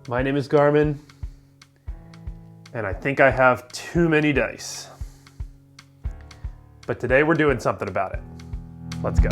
My name is Garmin, and I think I have too many dice. But today we're doing something about it. Let's go.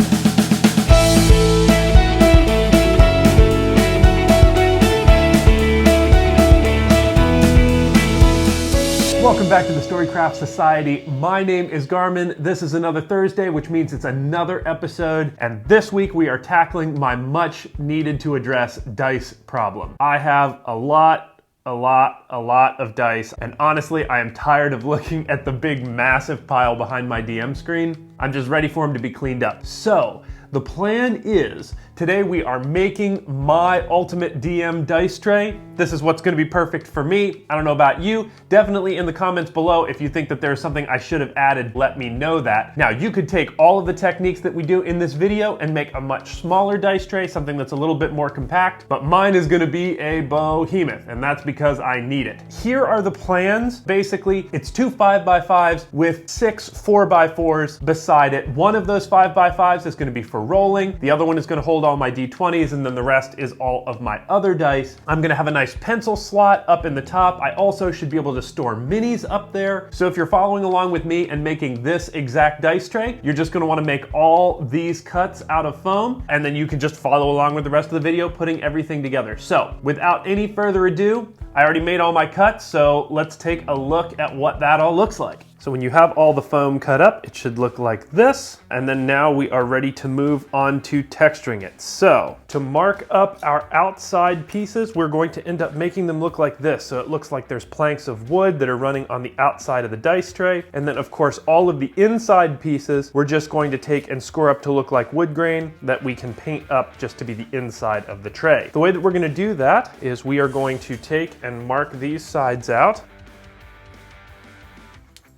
Welcome back to the Storycraft Society. My name is Garmin. This is another Thursday, which means it's another episode. And this week we are tackling my much needed to address dice problem. I have a lot of dice, and honestly, I am tired of looking at the big, massive pile behind my DM screen. I'm just ready for them to be cleaned up. So, the plan is, today we are making my ultimate DM dice tray. This is what's gonna be perfect for me. I don't know about you. Definitely in the comments below, if you think that there's something I should have added, let me know that. Now, you could take all of the techniques that we do in this video and make a much smaller dice tray, something that's a little bit more compact, but mine is gonna be a behemoth, and that's because I need it. Here are the plans. Basically, it's 2 5x5s with 6 4x4s beside it. One of those 5x5s is gonna be for rolling. The other one is gonna hold all my D20s, and then the rest is all of my other dice. I'm gonna have a nice pencil slot up in the top. I also should be able to store minis up there. So if you're following along with me and making this exact dice tray, you're just gonna wanna make all these cuts out of foam, and then you can just follow along with the rest of the video, putting everything together. So without any further ado, I already made all my cuts, so let's take a look at what that all looks like. So when you have all the foam cut up, it should look like this. And then now we are ready to move on to texturing it. So to mark up our outside pieces, we're going to end up making them look like this. So it looks like there's planks of wood that are running on the outside of the dice tray. And then of course, all of the inside pieces, we're just going to take and score up to look like wood grain that we can paint up just to be the inside of the tray. The way that we're gonna do that is we are going to take and mark these sides out.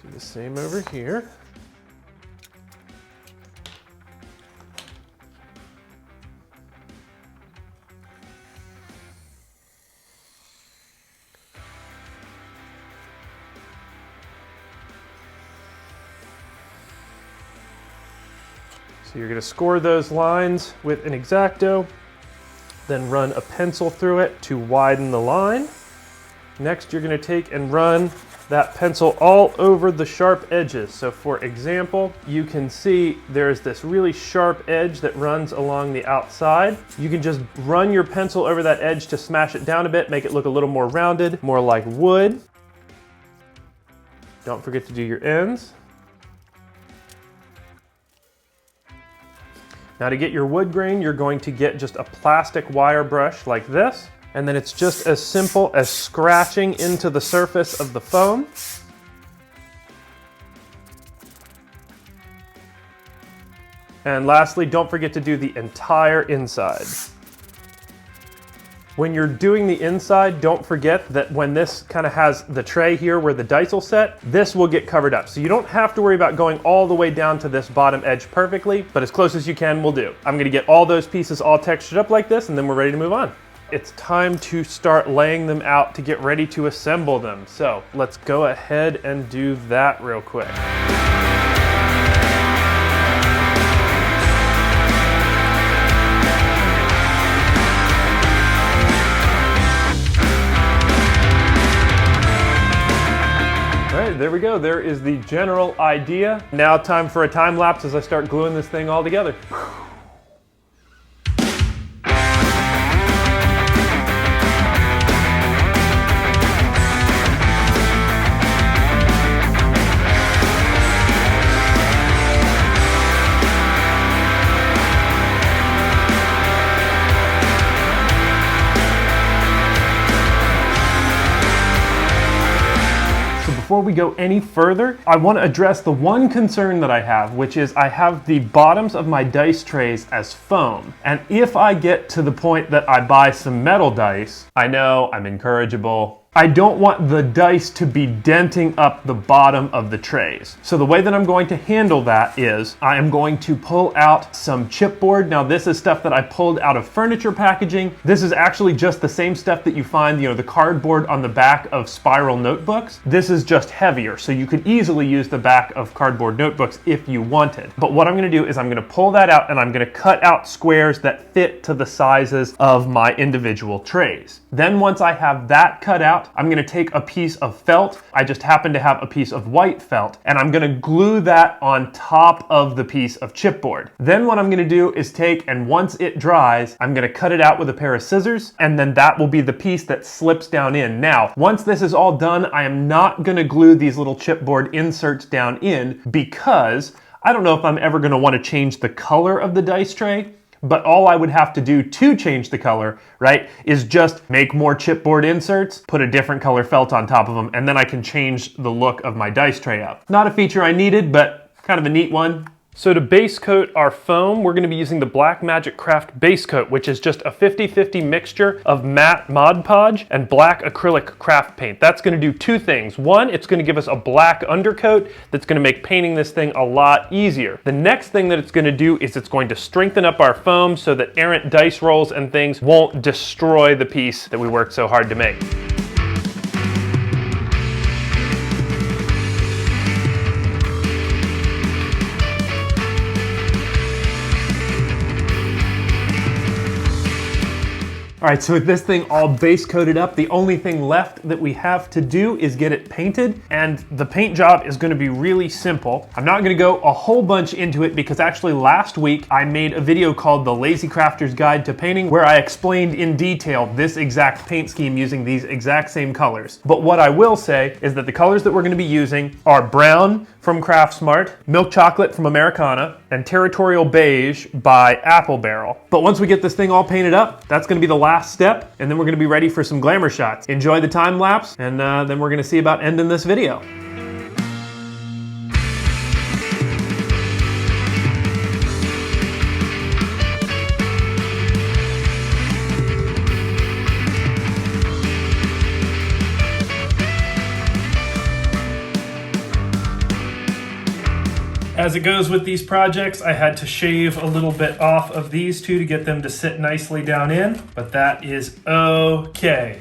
Do the same over here. So you're going to score those lines with an X-Acto, then run a pencil through it to widen the line. Next, you're going to take and run that pencil all over the sharp edges. So for example, you can see there's this really sharp edge that runs along the outside. You can just run your pencil over that edge to smash it down a bit, make it look a little more rounded, more like wood. Don't forget to do your ends. Now to get your wood grain, you're going to get just a plastic wire brush like this. And then it's just as simple as scratching into the surface of the foam. And lastly, don't forget to do the entire inside. When you're doing the inside, don't forget that when this kind of has the tray here where the dice will set, this will get covered up. So you don't have to worry about going all the way down to this bottom edge perfectly, but as close as you can will do. I'm gonna get all those pieces all textured up like this, and then we're ready to move on. It's time to start laying them out to get ready to assemble them. So let's go ahead and do that real quick. All right, there we go. There is the general idea. Now time for a time lapse as I start gluing this thing all together. Before we go any further, I want to address the one concern that I have, which is I have the bottoms of my dice trays as foam. And if I get to the point that I buy some metal dice, I know I'm incorrigible. I don't want the dice to be denting up the bottom of the trays. So the way that I'm going to handle that is I am going to pull out some chipboard. Now this is stuff that I pulled out of furniture packaging. This is actually just the same stuff that you find, the cardboard on the back of spiral notebooks. This is just heavier, so you could easily use the back of cardboard notebooks if you wanted. But what I'm gonna do is I'm gonna pull that out and I'm gonna cut out squares that fit to the sizes of my individual trays. Then once I have that cut out, I'm gonna take a piece of felt. I just happen to have a piece of white felt, and I'm gonna glue that on top of the piece of chipboard. Then what I'm gonna do is take, and once it dries, I'm gonna cut it out with a pair of scissors, and then that will be the piece that slips down in. Now, once this is all done, I am not gonna glue these little chipboard inserts down in because I don't know if I'm ever gonna wanna change the color of the dice tray. But all I would have to do to change the color, right, is just make more chipboard inserts, put a different color felt on top of them, and then I can change the look of my dice tray up. Not a feature I needed, but kind of a neat one. So to base coat our foam, we're going to be using the Blackmagic Craft base coat, which is just a 50-50 mixture of matte Mod Podge and black acrylic craft paint. That's going to do two things. One, it's going to give us a black undercoat that's going to make painting this thing a lot easier. The next thing that it's going to do is it's going to strengthen up our foam so that errant dice rolls and things won't destroy the piece that we worked so hard to make. All right, so with this thing all base coated up, the only thing left that we have to do is get it painted, and the paint job is gonna be really simple. I'm not gonna go a whole bunch into it because actually last week I made a video called The Lazy Crafter's Guide to Painting where I explained in detail this exact paint scheme using these exact same colors. But what I will say is that the colors that we're gonna be using are brown from Craftsmart, milk chocolate from Americana, and territorial beige by Apple Barrel. But once we get this thing all painted up, that's gonna be the last step, and then we're gonna be ready for some glamour shots. Enjoy the time lapse, and then we're gonna see about ending this video. As it goes with these projects, I had to shave a little bit off of these two to get them to sit nicely down in, but that is okay.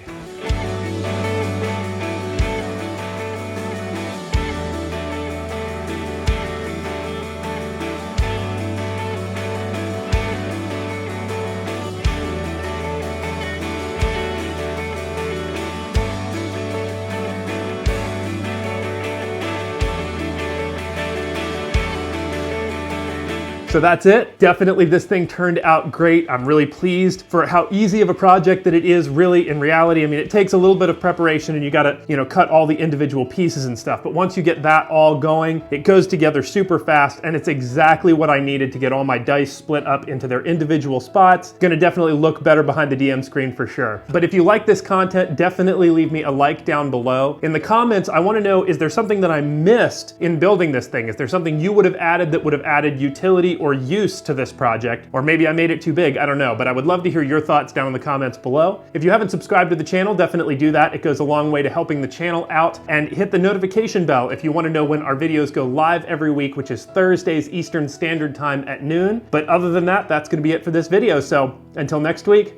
So that's it. Definitely this thing turned out great. I'm really pleased for how easy of a project that it is really in reality. I mean, it takes a little bit of preparation and you gotta, cut all the individual pieces and stuff. But once you get that all going, it goes together super fast and it's exactly what I needed to get all my dice split up into their individual spots. Gonna definitely look better behind the DM screen for sure. But if you like this content, definitely leave me a like down below. In the comments, I wanna know, is there something that I missed in building this thing? Is there something you would have added that would have added utility or use to this project? Or maybe I made it too big, I don't know, but I would love to hear your thoughts down in the comments below. If you haven't subscribed to the channel, definitely do that. It goes a long way to helping the channel out, and hit the notification bell if you want to know when our videos go live every week, which is Thursdays Eastern Standard Time at noon. But other than that, that's going to be it for this video. So until next week,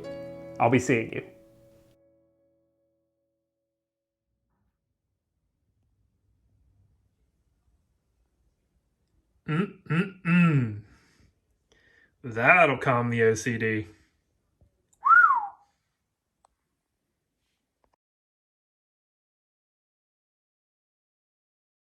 I'll be seeing you. That'll calm the OCD.